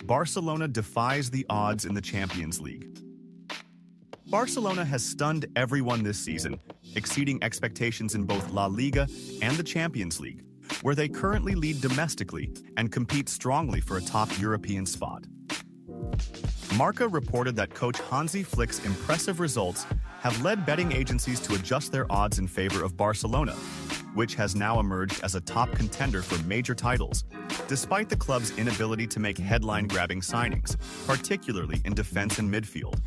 Barcelona defies the odds in the Champions League. Barcelona has stunned everyone this season, exceeding expectations in both La Liga and the Champions League, where they currently lead domestically and compete strongly for a top European spot. Marca reported that coach Hansi Flick's impressive results have led betting agencies to adjust their odds in favor of Barcelona, which has now emerged as a top contender for major titles, despite the club's inability to make headline-grabbing signings, particularly in defense and midfield.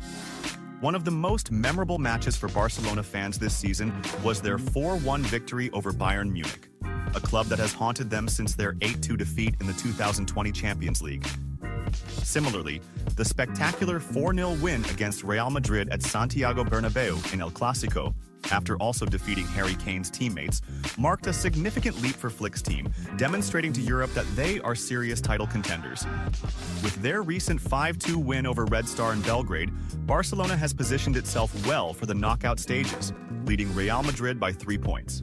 One of the most memorable matches for Barcelona fans this season was their 4-1 victory over Bayern Munich, a club that has haunted them since their 8-2 defeat in the 2020 Champions League. Similarly, the spectacular 4-0 win against Real Madrid at Santiago Bernabeu in El Clásico, after also defeating Harry Kane's teammates, marked a significant leap for Flick's team, demonstrating to Europe that they are serious title contenders. With their recent 5-2 win over Red Star in Belgrade, Barcelona has positioned itself well for the knockout stages, leading Real Madrid by 3 points.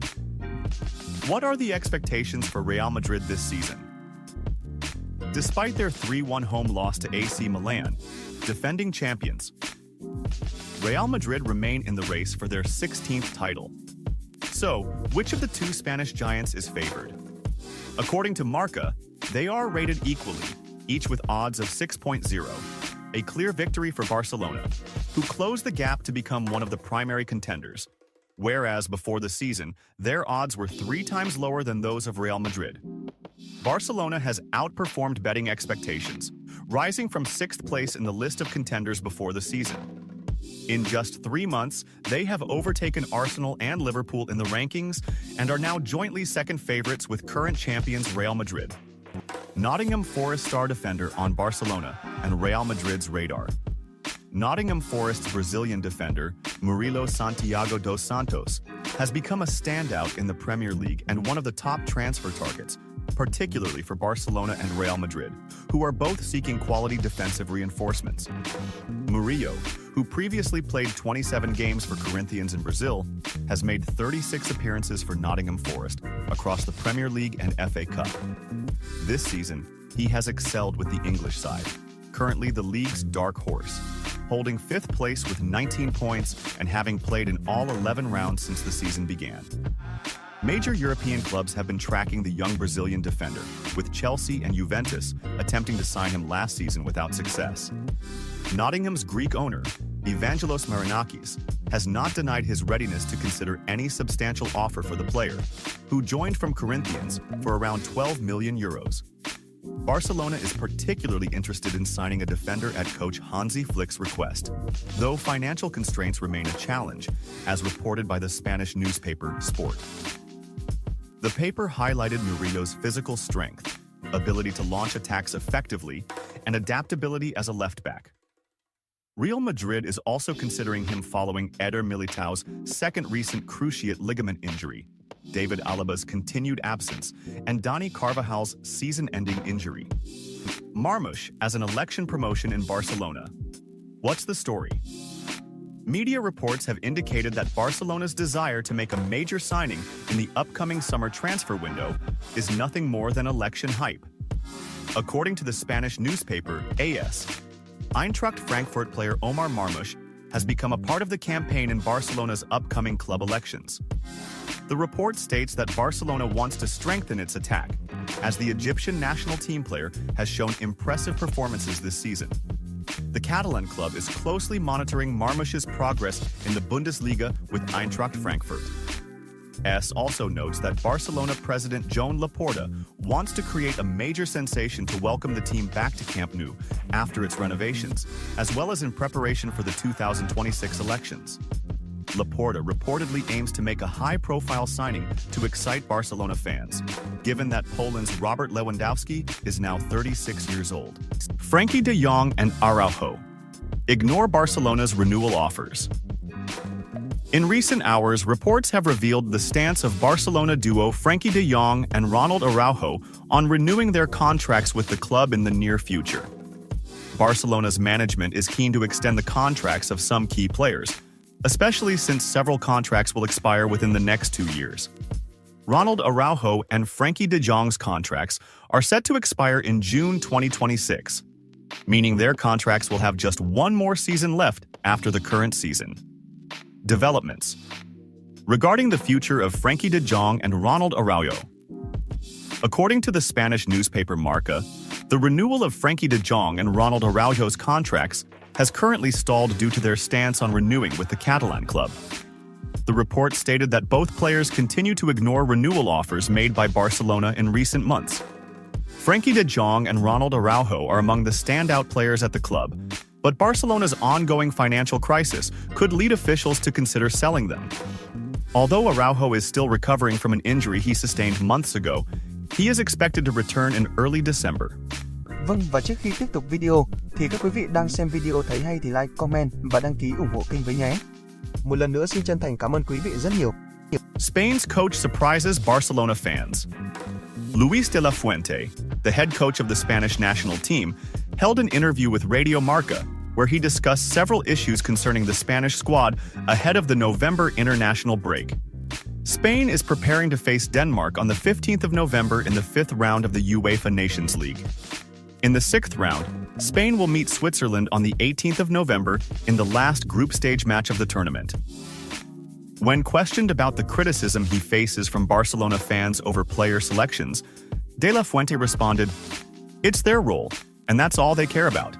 What are the expectations for Real Madrid this season? Despite their 3-1 home loss to AC Milan, defending champions, Real Madrid remain in the race for their 16th title. So, which of the two Spanish giants is favored? According to Marca, they are rated equally, each with odds of 6.0, a clear victory for Barcelona, who closed the gap to become one of the primary contenders, whereas before the season, their odds were 3 times lower than those of Real Madrid. Barcelona has outperformed betting expectations, rising from 6th place in the list of contenders before the season. In just 3 months, they have overtaken Arsenal and Liverpool in the rankings and are now jointly second favorites with current champions Real Madrid. Nottingham Forest star defender on Barcelona and Real Madrid's radar. Nottingham Forest's Brazilian defender, Murilo Santiago dos Santos, has become a standout in the Premier League and one of the top transfer targets, particularly for Barcelona and Real Madrid, who are both seeking quality defensive reinforcements. Murillo, who previously played 27 games for Corinthians in Brazil, has made 36 appearances for Nottingham Forest across the Premier League and FA Cup. This season, he has excelled with the English side, currently the league's dark horse, holding 5th place with 19 points and having played in all 11 rounds since the season began. Major European clubs have been tracking the young Brazilian defender, with Chelsea and Juventus attempting to sign him last season without success. Nottingham's Greek owner, Evangelos Marinakis, has not denied his readiness to consider any substantial offer for the player, who joined from Corinthians for around €12 million. Barcelona is particularly interested in signing a defender at coach Hansi Flick's request, though financial constraints remain a challenge, as reported by the Spanish newspaper Sport. The paper highlighted Murillo's physical strength, ability to launch attacks effectively, and adaptability as a left-back. Real Madrid is also considering him following Eder Militao's second recent cruciate ligament injury, David Alaba's continued absence, and Dani Carvajal's season-ending injury. Marmoush as an election promotion in Barcelona. What's the story? Media reports have indicated that Barcelona's desire to make a major signing in the upcoming summer transfer window is nothing more than election hype. According to the Spanish newspaper AS, Eintracht Frankfurt player Omar Marmoush has become a part of the campaign in Barcelona's upcoming club elections. The report states that Barcelona wants to strengthen its attack, as the Egyptian national team player has shown impressive performances this season. The Catalan club is closely monitoring Marmoush's progress in the Bundesliga with Eintracht Frankfurt. AS also notes that Barcelona president Joan Laporta wants to create a major sensation to welcome the team back to Camp Nou after its renovations, as well as in preparation for the 2026 elections. Laporta reportedly aims to make a high-profile signing to excite Barcelona fans, given that Poland's Robert Lewandowski is now 36 years old. Frenkie de Jong and Araujo ignore Barcelona's renewal offers. In recent hours, reports have revealed the stance of Barcelona duo Frenkie de Jong and Ronald Araujo on renewing their contracts with the club in the near future. Barcelona's management is keen to extend the contracts of some key players, especially since several contracts will expire within the next 2 years. Ronald Araujo and Frenkie de Jong's contracts are set to expire in June 2026. meaning their contracts will have just one more season left after the current season. Developments. Regarding the future of Frenkie de Jong and Ronald Araujo. According to the Spanish newspaper Marca, the renewal of Frenkie de Jong and Ronald Araujo's contracts has currently stalled due to their stance on renewing with the Catalan club. The report stated that both players continue to ignore renewal offers made by Barcelona in recent months. Frenkie de Jong and Ronald Araujo are among the standout players at the club, but Barcelona's ongoing financial crisis could lead officials to consider selling them. Although Araujo is still recovering from an injury he sustained months ago, he is expected to return in early December. Vâng, và trước khi tiếp tục video, thì các quý vị đang xem video thấy hay thì like, comment và đăng ký ủng hộ kênh với nhé. Một lần nữa xin chân thành cảm ơn quý vị rất nhiều. Spain's coach surprises Barcelona fans. Luis de la Fuente, the head coach of the Spanish national team, held an interview with Radio Marca, where he discussed several issues concerning the Spanish squad ahead of the November international break. Spain is preparing to face Denmark on the 15th of November in the fifth round of the UEFA Nations League. In the sixth round, Spain will meet Switzerland on the 18th of November in the last group stage match of the tournament. When questioned about the criticism he faces from Barcelona fans over player selections, De La Fuente responded, "It's their role, and that's all they care about.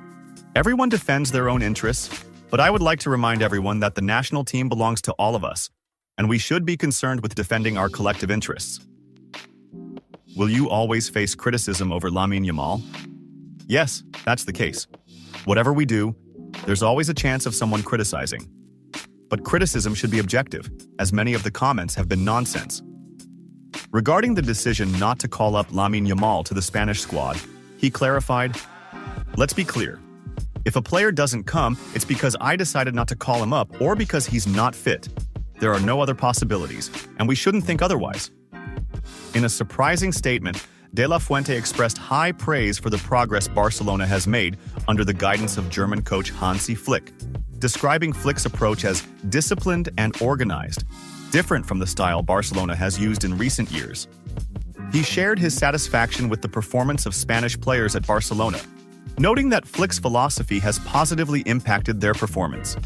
Everyone defends their own interests, but I would like to remind everyone that the national team belongs to all of us, and we should be concerned with defending our collective interests." Will you always face criticism over Lamine Yamal? Yes, that's the case. Whatever we do, there's always a chance of someone criticizing. But criticism should be objective, as many of the comments have been nonsense. Regarding the decision not to call up Lamine Yamal to the Spanish squad, he clarified, "Let's be clear. If a player doesn't come, it's because I decided not to call him up or because he's not fit. There are no other possibilities, and we shouldn't think otherwise." In a surprising statement, De La Fuente expressed high praise for the progress Barcelona has made under the guidance of German coach Hansi Flick, describing Flick's approach as disciplined and organized, different from the style Barcelona has used in recent years. He shared his satisfaction with the performance of Spanish players at Barcelona, noting that Flick's philosophy has positively impacted their performance.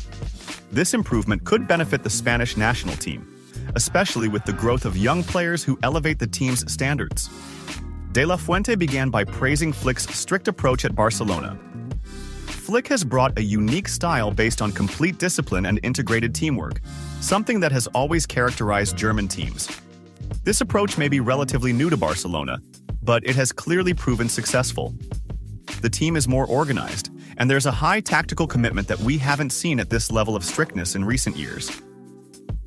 This improvement could benefit the Spanish national team, especially with the growth of young players who elevate the team's standards. De La Fuente began by praising Flick's strict approach at Barcelona. Flick has brought a unique style based on complete discipline and integrated teamwork, something that has always characterized German teams. This approach may be relatively new to Barcelona, but it has clearly proven successful. The team is more organized, and there's a high tactical commitment that we haven't seen at this level of strictness in recent years.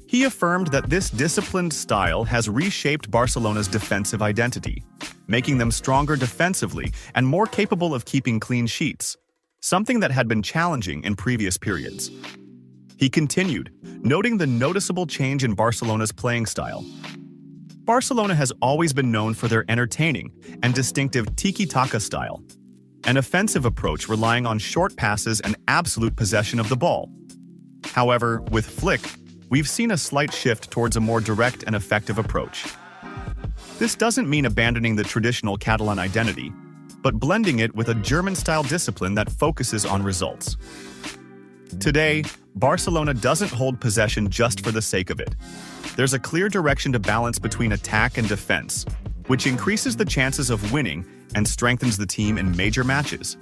He affirmed that this disciplined style has reshaped Barcelona's defensive identity, making them stronger defensively and more capable of keeping clean sheets, something that had been challenging in previous periods. He continued, noting the noticeable change in Barcelona's playing style. Barcelona has always been known for their entertaining and distinctive tiki-taka style, an offensive approach relying on short passes and absolute possession of the ball. However, with Flick, we've seen a slight shift towards a more direct and effective approach. This doesn't mean abandoning the traditional Catalan identity, but blending it with a German-style discipline that focuses on results. Today, Barcelona doesn't hold possession just for the sake of it. There's a clear direction to balance between attack and defense, which increases the chances of winning and strengthens the team in major matches.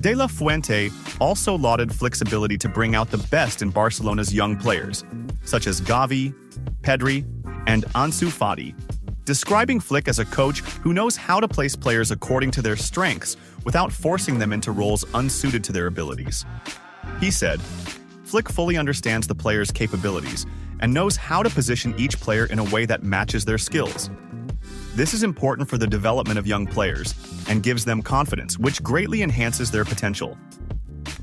De La Fuente also lauded Flick's ability to bring out the best in Barcelona's young players, such as Gavi, Pedri, and Ansu Fati, describing Flick as a coach who knows how to place players according to their strengths without forcing them into roles unsuited to their abilities. He said, "Flick fully understands the players' capabilities and knows how to position each player in a way that matches their skills. This is important for the development of young players and gives them confidence, which greatly enhances their potential.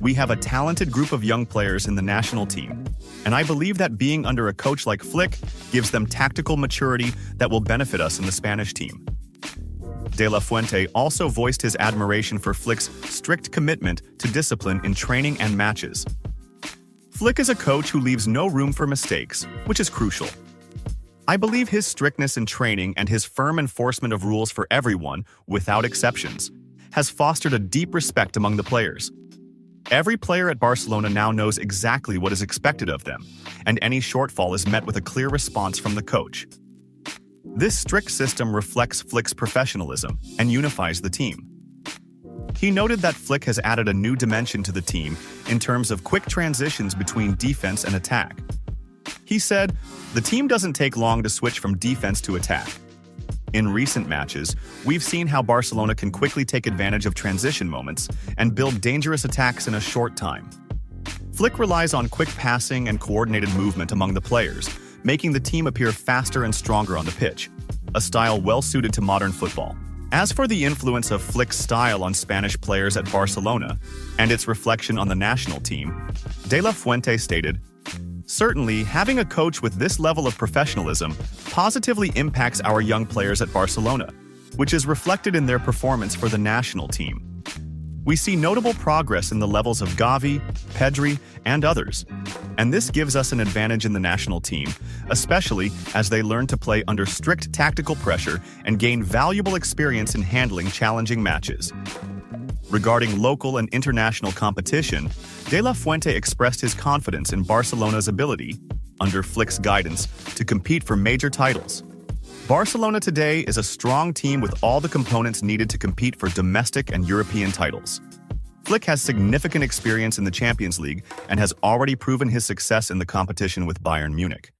We have a talented group of young players in the national team, and I believe that being under a coach like Flick gives them tactical maturity that will benefit us in the Spanish team." De La Fuente also voiced his admiration for Flick's strict commitment to discipline in training and matches. Flick is a coach who leaves no room for mistakes, which is crucial. I believe his strictness in training and his firm enforcement of rules for everyone, without exceptions, has fostered a deep respect among the players. Every player at Barcelona now knows exactly what is expected of them, and any shortfall is met with a clear response from the coach. This strict system reflects Flick's professionalism and unifies the team. He noted that Flick has added a new dimension to the team in terms of quick transitions between defense and attack. He said, "The team doesn't take long to switch from defense to attack. In recent matches, we've seen how Barcelona can quickly take advantage of transition moments and build dangerous attacks in a short time." Flick relies on quick passing and coordinated movement among the players, making the team appear faster and stronger on the pitch, a style well suited to modern football. As for the influence of Flick's style on Spanish players at Barcelona and its reflection on the national team, De La Fuente stated, "Certainly, having a coach with this level of professionalism positively impacts our young players at Barcelona, which is reflected in their performance for the national team. We see notable progress in the levels of Gavi, Pedri, and others, and this gives us an advantage in the national team, especially as they learn to play under strict tactical pressure and gain valuable experience in handling challenging matches." Regarding local and international competition, De La Fuente expressed his confidence in Barcelona's ability, under Flick's guidance, to compete for major titles. Barcelona today is a strong team with all the components needed to compete for domestic and European titles. Flick has significant experience in the Champions League and has already proven his success in the competition with Bayern Munich.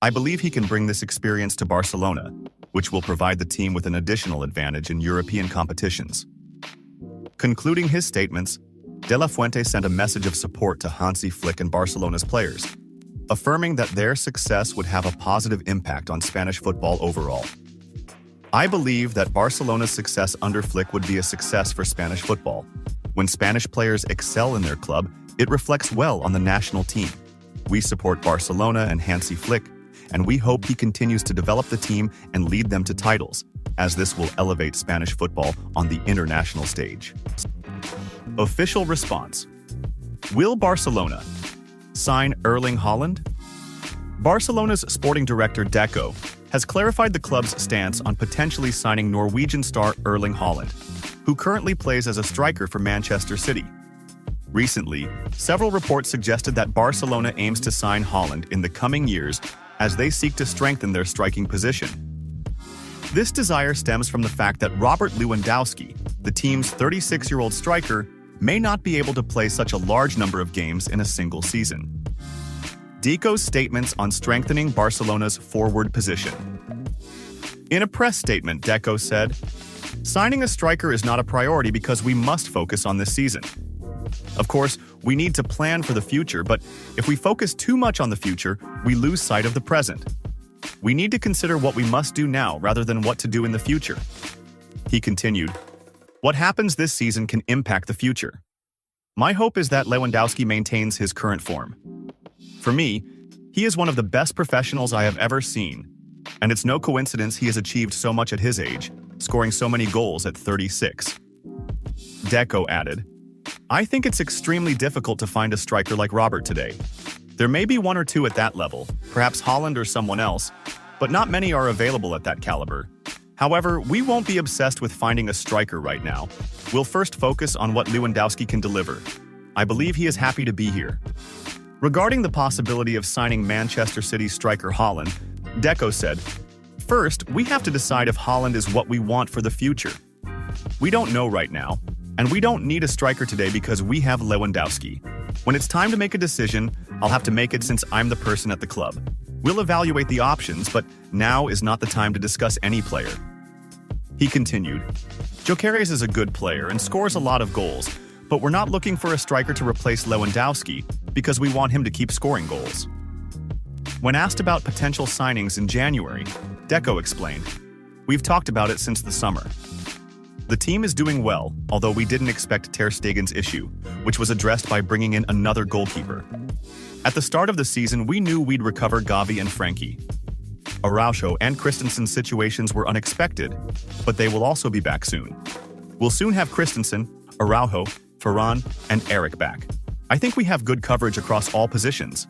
"I believe he can bring this experience to Barcelona, which will provide the team with an additional advantage in European competitions." Concluding his statements, De La Fuente sent a message of support to Hansi Flick and Barcelona's players, affirming that their success would have a positive impact on Spanish football overall. "I believe that Barcelona's success under Flick would be a success for Spanish football. When Spanish players excel in their club, it reflects well on the national team. We support Barcelona and Hansi Flick, and we hope he continues to develop the team and lead them to titles, as this will elevate Spanish football on the international stage." Official response. Will Barcelona sign Erling Haaland? Barcelona's sporting director Deco has clarified the club's stance on potentially signing Norwegian star Erling Haaland, who currently plays as a striker for Manchester City. Recently, several reports suggested that Barcelona aims to sign Haaland in the coming years as they seek to strengthen their striking position. This desire stems from the fact that Robert Lewandowski, the team's 36-year-old striker, may not be able to play such a large number of games in a single season. Deco's statements on strengthening Barcelona's forward position. In a press statement, Deco said, "Signing a striker is not a priority because we must focus on this season. Of course, we need to plan for the future, but if we focus too much on the future, we lose sight of the present. We need to consider what we must do now rather than what to do in the future." He continued, "What happens this season can impact the future. My hope is that Lewandowski maintains his current form. For me, he is one of the best professionals I have ever seen, and it's no coincidence he has achieved so much at his age, scoring so many goals at 36. Deco added, "I think it's extremely difficult to find a striker like Robert today. There may be one or two at that level, perhaps Haaland or someone else, but not many are available at that caliber. However, we won't be obsessed with finding a striker right now. We'll first focus on what Lewandowski can deliver. I believe he is happy to be here." Regarding the possibility of signing Manchester City striker Haaland, Deco said, "First, we have to decide if Haaland is what we want for the future. We don't know right now, and we don't need a striker today because we have Lewandowski. When it's time to make a decision, I'll have to make it since I'm the person at the club. We'll evaluate the options, but now is not the time to discuss any player." He continued, "Gyökeres is a good player and scores a lot of goals, but we're not looking for a striker to replace Lewandowski because we want him to keep scoring goals." When asked about potential signings in January, Deco explained, "We've talked about it since the summer. The team is doing well, although we didn't expect Ter Stegen's issue, which was addressed by bringing in another goalkeeper. At the start of the season, we knew we'd recover Gavi and Frankie. Araujo and Christensen's situations were unexpected, but they will also be back soon. We'll soon have Christensen, Araujo, Ferran, and Eric back. I think we have good coverage across all positions.